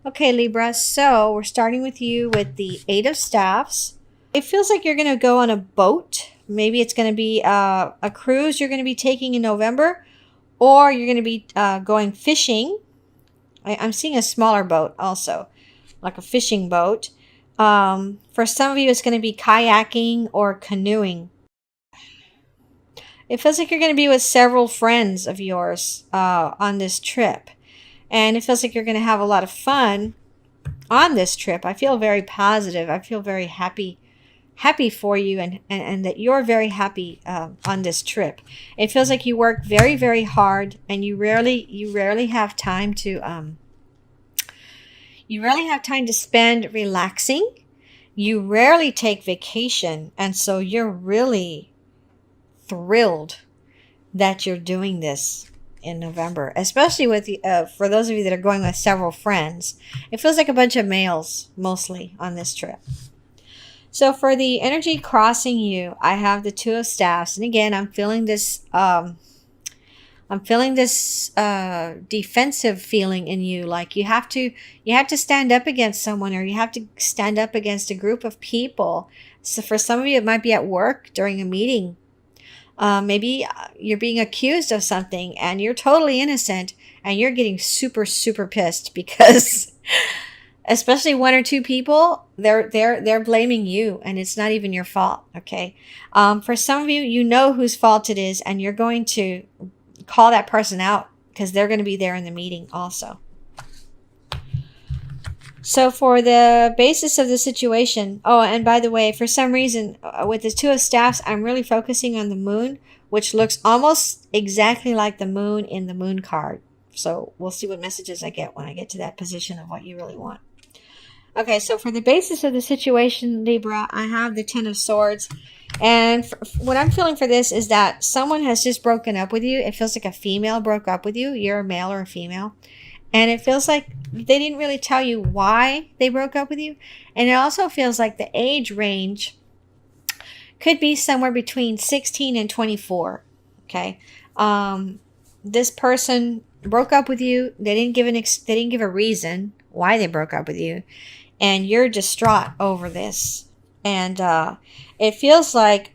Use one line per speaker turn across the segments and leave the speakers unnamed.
Okay, Libra, so we're starting with you with the Eight of Staffs. It feels like you're going to go on a boat. Maybe it's going to be a cruise you're going to be taking in November, or you're going to be going fishing. I'm seeing a smaller boat also, like a fishing boat. For some of you, it's going to be kayaking or canoeing. It feels like you're going to be with several friends of yours on this trip. And it feels like you're going to have a lot of fun on this trip. I feel very positive. I feel very happy for you, and that you're very happy on this trip. It feels like you work very, very hard, and you rarely have time to spend relaxing. You rarely take vacation, and so you're really thrilled that you're doing this in November, especially with for those of you that are going with several friends. It feels like a bunch of males mostly on this trip. So for the energy crossing you, I have the Two of Staffs, and again, I'm feeling this. Defensive feeling in you, like you have to stand up against someone, or you have to stand up against a group of people. So for some of you, it might be at work during a meeting. Maybe you're being accused of something and you're totally innocent, and you're getting super, super pissed because especially one or two people, they're blaming you, and it's not even your fault. Okay. For some of you, you know whose fault it is, and you're going to call that person out because they're going to be there in the meeting also. So for the basis of the situation, oh, and by the way, for some reason, with the Two of Staffs, I'm really focusing on the moon, which looks almost exactly like the moon in the moon card. So we'll see what messages I get when I get to that position of what you really want. Okay, so for the basis of the situation, Libra, I have the Ten of Swords. And what I'm feeling for this is that someone has just broken up with you. It feels like a female broke up with you. You're a male or a female. And it feels like they didn't really tell you why they broke up with you. And it also feels like the age range could be somewhere between 16 and 24. Okay. This person broke up with you. They didn't give a reason why they broke up with you. And you're distraught over this. And it feels like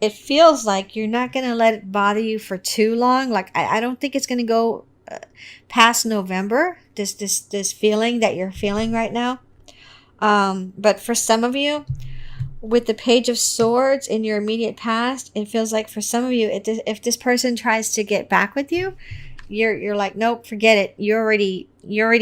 you're not going to let it bother you for too long. Like I don't think it's going to go past November, this feeling that you're feeling right now. But for some of you, with the Page of Swords in your immediate past, it feels like for some of you, if this person tries to get back with you, you're like, nope, forget it. You already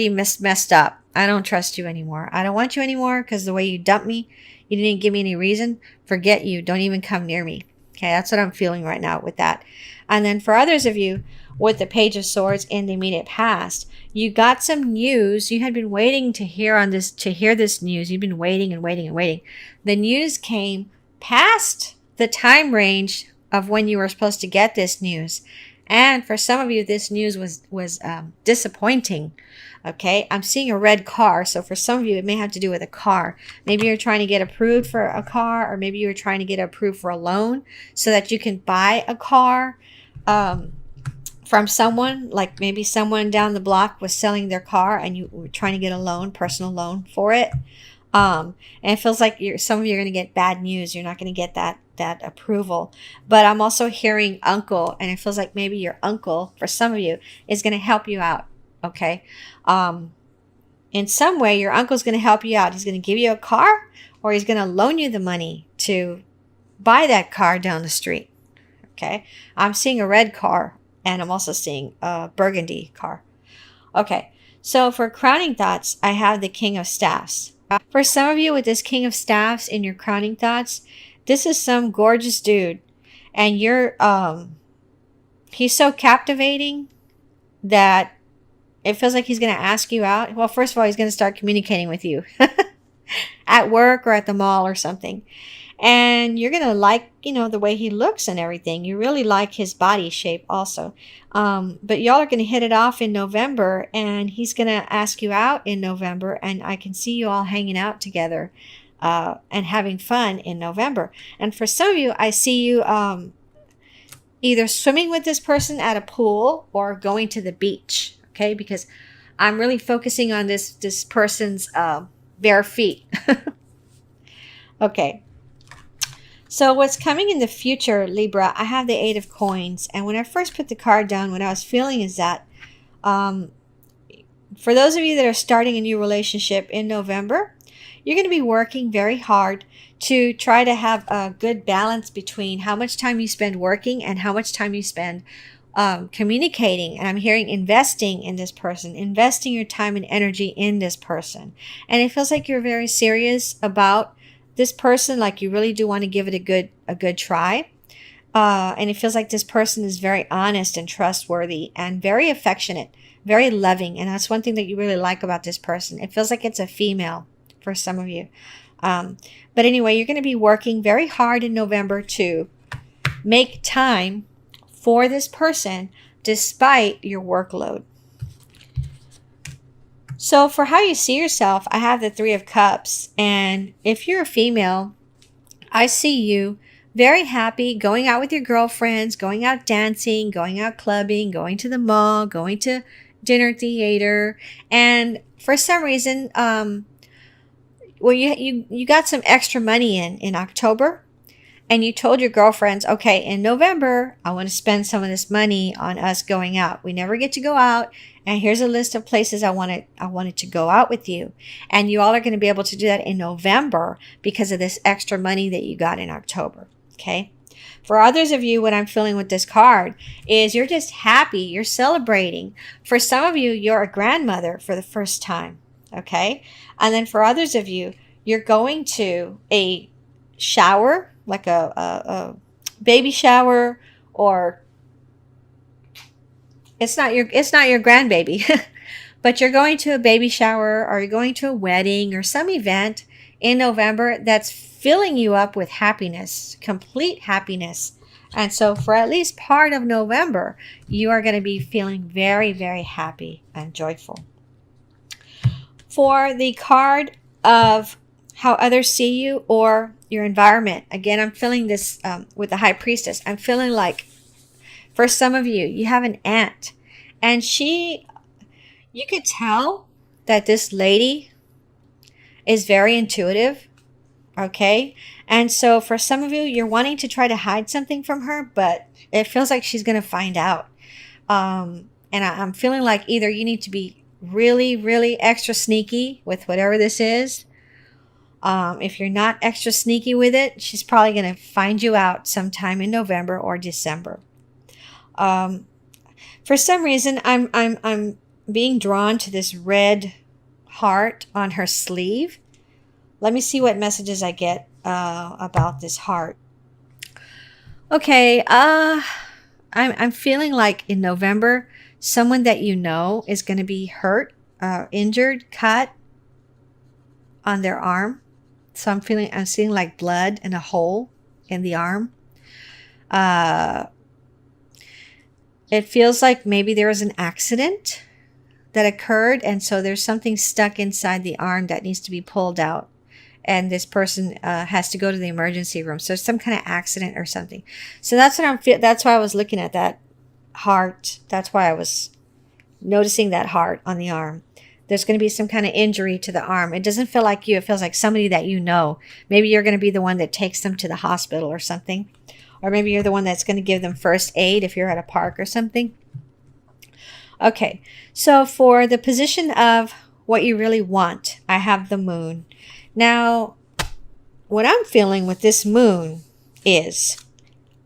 messed up. I don't trust you anymore. I don't want you anymore because the way you dumped me, you didn't give me any reason. Forget you. Don't even come near me. Okay, that's what I'm feeling right now with that. And then for others of you, with the Page of Swords in the immediate past, you got some news. You had been waiting to hear this news. You've been waiting and waiting and waiting. The news came past the time range of when you were supposed to get this news. And for some of you, this news was disappointing. Okay, I'm seeing a red car. So for some of you, it may have to do with a car. Maybe you're trying to get approved for a car, or maybe you're trying to get approved for a loan so that you can buy a car from someone. Like maybe someone down the block was selling their car and you were trying to get a loan, personal loan for it. And it feels like some of you are going to get bad news. You're not going to get that approval. But I'm also hearing uncle, and it feels like maybe your uncle, for some of you, is going to help you out. Okay. In some way, your uncle's going to help you out. He's going to give you a car, or he's going to loan you the money to buy that car down the street. Okay. I'm seeing a red car, and I'm also seeing a burgundy car. Okay. So for crowning thoughts, I have the King of Staffs. For some of you with this King of Staffs in your crowning thoughts, this is some gorgeous dude, and he's so captivating that it feels like he's going to ask you out. Well, first of all, he's going to start communicating with you at work or at the mall or something. And you're going to like, the way he looks and everything. You really like his body shape also. But y'all are going to hit it off in November, and he's going to ask you out in November. And I can see you all hanging out together and having fun in November. And for some of you, I see you either swimming with this person at a pool or going to the beach. Okay, because I'm really focusing on this person's bare feet. Okay. So what's coming in the future, Libra, I have the Eight of Coins. And when I first put the card down, what I was feeling is that um, for those of you that are starting a new relationship in November, you're going to be working very hard to try to have a good balance between how much time you spend working and how much time you spend communicating. And I'm hearing investing in this person, investing your time and energy in this person. And it feels like you're very serious about this person, like you really do want to give it a good try. And it feels like this person is very honest and trustworthy and very affectionate, very loving. And that's one thing that you really like about this person. It feels like it's a female for some of you. But anyway, you're going to be working very hard in November to make time for this person despite your workload. So for how you see yourself, I have the Three of Cups. And if you're a female, I see you very happy going out with your girlfriends, going out dancing, going out clubbing, going to the mall, going to dinner theater. And for some reason, well, you got some extra money in October. And you told your girlfriends, okay, in November, I want to spend some of this money on us going out. We never get to go out. And here's a list of places I wanted to go out with you. And you all are going to be able to do that in November because of this extra money that you got in October. Okay. For others of you, what I'm feeling with this card is you're just happy. You're celebrating. For some of you, you're a grandmother for the first time. Okay. And then for others of you, you're going to a shower, like a baby shower, or it's not your grandbaby, but you're going to a baby shower, or you're going to a wedding or some event in November that's filling you up with happiness, complete happiness. And so for at least part of November, you are going to be feeling very, very happy and joyful. For the card of how others see you or your environment. Again, I'm feeling this with the High Priestess. I'm feeling like for some of you, you have an aunt, and you could tell that this lady is very intuitive. Okay. And so for some of you, you're wanting to try to hide something from her, but it feels like she's going to find out. And I'm feeling like either you need to be really, really extra sneaky with whatever this is. If you're not extra sneaky with it, she's probably going to find you out sometime in November or December. For some reason, I'm being drawn to this red heart on her sleeve. Let me see what messages I get about this heart. Okay, I'm feeling like in November, someone that you know is going to be hurt, injured, cut on their arm. So I'm seeing like blood and a hole in the arm. It feels like maybe there was an accident that occurred, and so there's something stuck inside the arm that needs to be pulled out. And this person has to go to the emergency room. So some kind of accident or something. So that's what that's why I was looking at that heart. That's why I was noticing that heart on the arm. There's going to be some kind of injury to the arm. It doesn't feel like you. It feels like somebody that you know. Maybe you're going to be the one that takes them to the hospital or something. Or maybe you're the one that's going to give them first aid if you're at a park or something. Okay, so for the position of what you really want, I have the moon. Now, what I'm feeling with this moon is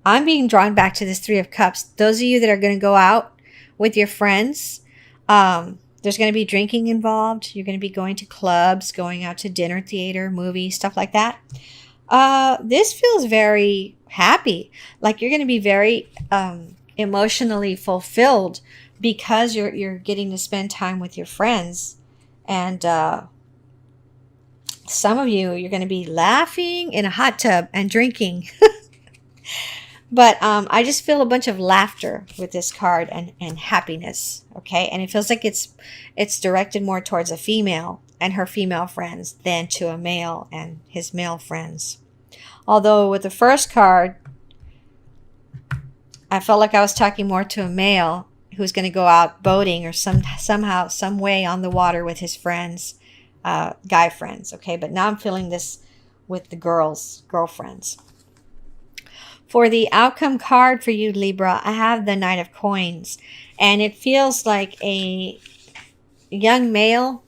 I'm being drawn back to this Three of Cups. Those of you that are going to go out with your friends, there's going to be drinking involved. You're going to be going to clubs, going out to dinner theater, movies, stuff like that. This feels very happy. Like you're going to be very emotionally fulfilled because you're getting to spend time with your friends. And some of you, you're going to be laughing in a hot tub and drinking. But I just feel a bunch of laughter with this card and happiness, okay? And it feels like it's directed more towards a female and her female friends than to a male and his male friends. Although with the first card, I felt like I was talking more to a male who's going to go out boating or somehow, some way on the water with his friends, guy friends. Okay, but now I'm feeling this with the girlfriends. For the outcome card for you, Libra, I have the Knight of Coins, and it feels like a young male,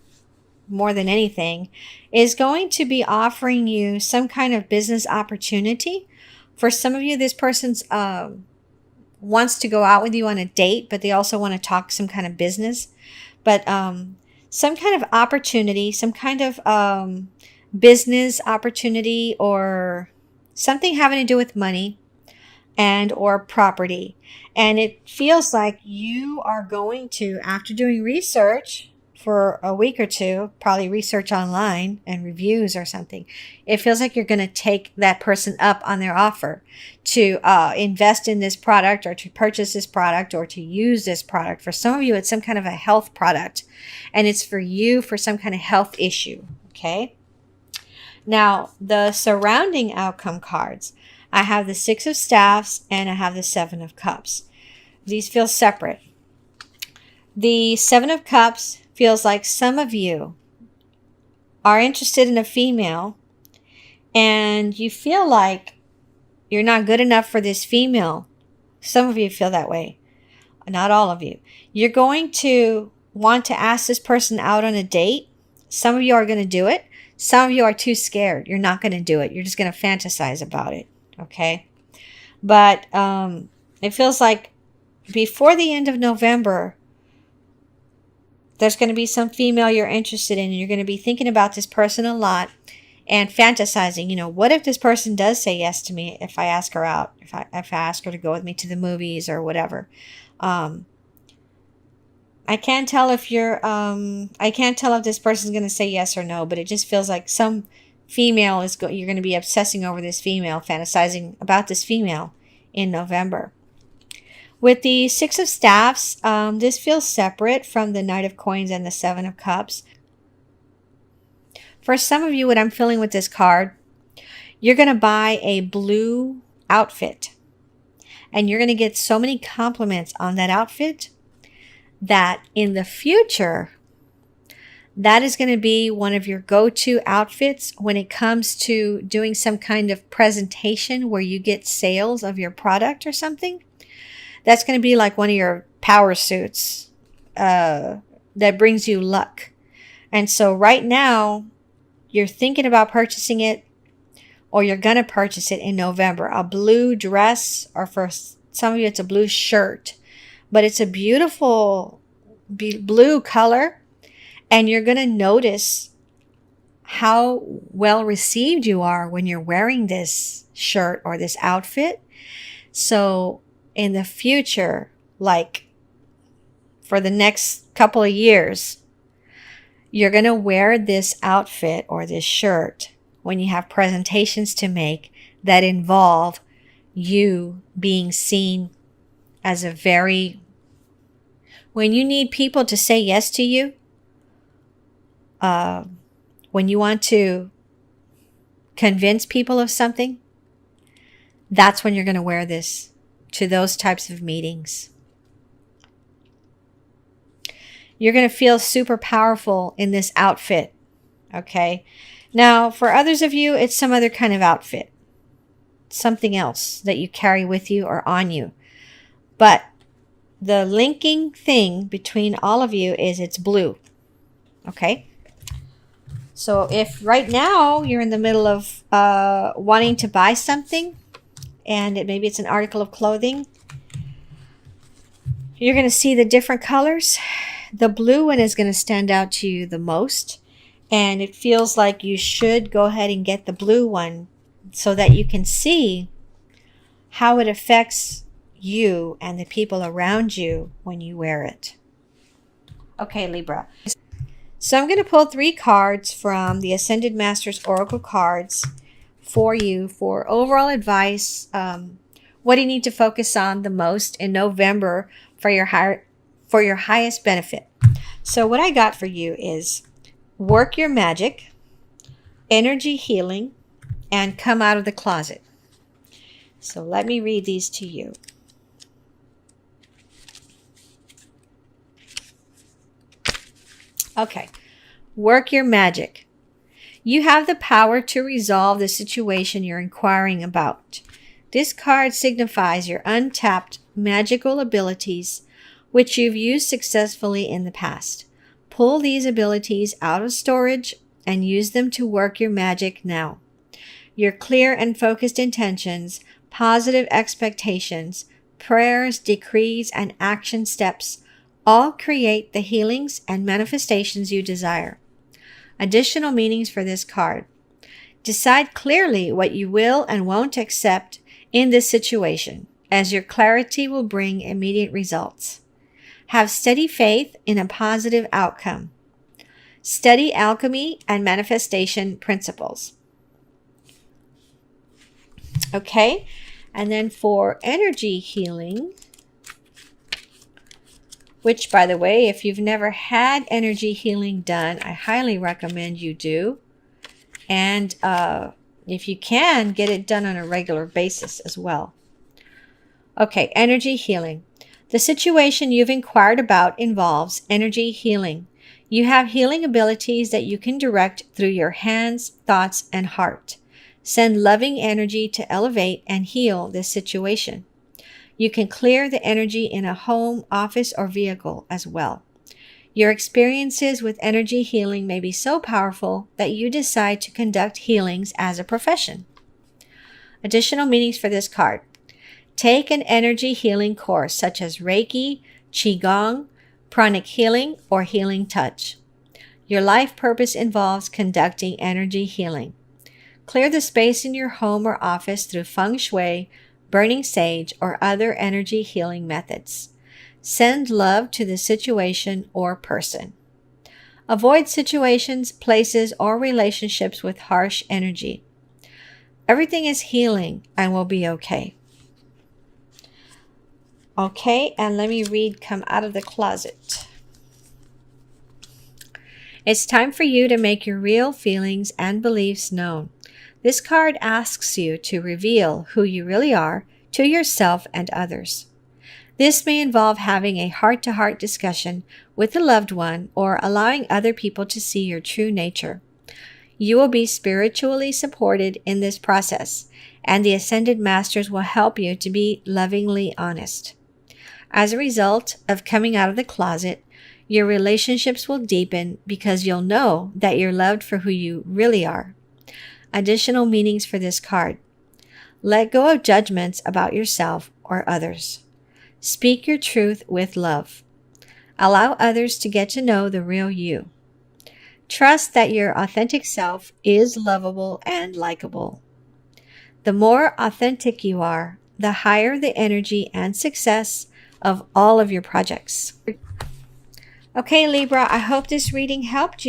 more than anything, is going to be offering you some kind of business opportunity. For some of you, this person's wants to go out with you on a date, but they also want to talk some kind of business. But some kind of opportunity, some kind of business opportunity, or something having to do with money and or property. And it feels like you are going to, after doing research for a week or two, probably research online and reviews or something, it feels like you're going to take that person up on their offer to invest in this product, or to purchase this product, or to use this product. For some of you, it's some kind of a health product, and it's for you for some kind of health issue. Okay. Now, the surrounding outcome cards, I have the Six of Staffs and I have the Seven of Cups. These feel separate. The Seven of Cups feels like some of you are interested in a female and you feel like you're not good enough for this female. Some of you feel that way. Not all of you. You're going to want to ask this person out on a date. Some of you are going to do it. Some of you are too scared. You're not going to do it. You're just going to fantasize about it. Okay. But it feels like before the end of November, there's going to be some female you're interested in, and you're going to be thinking about this person a lot and fantasizing, you know, what if this person does say yes to me if I ask her out, if I ask her to go with me to the movies or whatever. I can't tell if I can't tell if this person's going to say yes or no, but it just feels like some female you're going to be obsessing over this female, fantasizing about this female in November. With the Six of Staffs, this feels separate from the Knight of Coins and the Seven of Cups. For some of you, what I'm feeling with this card, you're going to buy a blue outfit, and you're going to get so many compliments on that outfit that in the future, that is going to be one of your go-to outfits when it comes to doing some kind of presentation where you get sales of your product or something. That's going to be like one of your power suits that brings you luck. And so right now, you're thinking about purchasing it, or you're going to purchase it in November. A blue dress, or for some of you, it's a blue shirt. But it's a beautiful blue color. And you're going to notice how well received you are when you're wearing this shirt or this outfit. So in the future, like for the next couple of years, you're going to wear this outfit or this shirt when you have presentations to make that involve you being seen as when you need people to say yes to you, when you want to convince people of something, that's when you're going to wear this to those types of meetings. You're going to feel super powerful in this outfit. Okay. Now, for others of you, it's some other kind of outfit, something else that you carry with you or on you. But the linking thing between all of you is it's blue. Okay. So if right now you're in the middle of wanting to buy something, and maybe it's an article of clothing, you're going to see the different colors. The blue one is going to stand out to you the most. And it feels like you should go ahead and get the blue one so that you can see how it affects you and the people around you when you wear it. Okay, Libra. So I'm going to pull 3 cards from the Ascended Masters Oracle cards for you for overall advice. What do you need to focus on the most in November for your highest benefit? So what I got for you is work your magic, energy healing, and come out of the closet. So let me read these to you. Okay. Work your magic. You have the power to resolve the situation you're inquiring about. This card signifies your untapped magical abilities, which you've used successfully in the past. Pull these abilities out of storage and use them to work your magic now. Your clear and focused intentions, positive expectations, prayers, decrees, and action steps all create the healings and manifestations you desire. Additional meanings for this card. Decide clearly what you will and won't accept in this situation, as your clarity will bring immediate results. Have steady faith in a positive outcome. Study alchemy and manifestation principles. Okay, and then for energy healing, which, by the way, if you've never had energy healing done, I highly recommend you do. And if you can, get it done on a regular basis as well. Okay, energy healing. The situation you've inquired about involves energy healing. You have healing abilities that you can direct through your hands, thoughts, and heart. Send loving energy to elevate and heal this situation. You can clear the energy in a home, office, or vehicle as well. Your experiences with energy healing may be so powerful that you decide to conduct healings as a profession. Additional meanings for this card. Take an energy healing course such as Reiki, Qigong, pranic healing, or healing touch. Your life purpose involves conducting energy healing. Clear the space in your home or office through feng shui, burning sage, or other energy healing methods. Send love to the situation or person. Avoid situations, places, or relationships with harsh energy. Everything is healing and will be okay. Okay, and let me read Come Out of the Closet. It's time for you to make your real feelings and beliefs known. This card asks you to reveal who you really are to yourself and others. This may involve having a heart-to-heart discussion with a loved one or allowing other people to see your true nature. You will be spiritually supported in this process, and the Ascended Masters will help you to be lovingly honest. As a result of coming out of the closet, your relationships will deepen because you'll know that you're loved for who you really are. Additional meanings for this card. Let go of judgments about yourself or others. Speak your truth with love. Allow others to get to know the real you. Trust that your authentic self is lovable and likable. The more authentic you are, the higher the energy and success of all of your projects. Okay, Libra, I hope this reading helped you.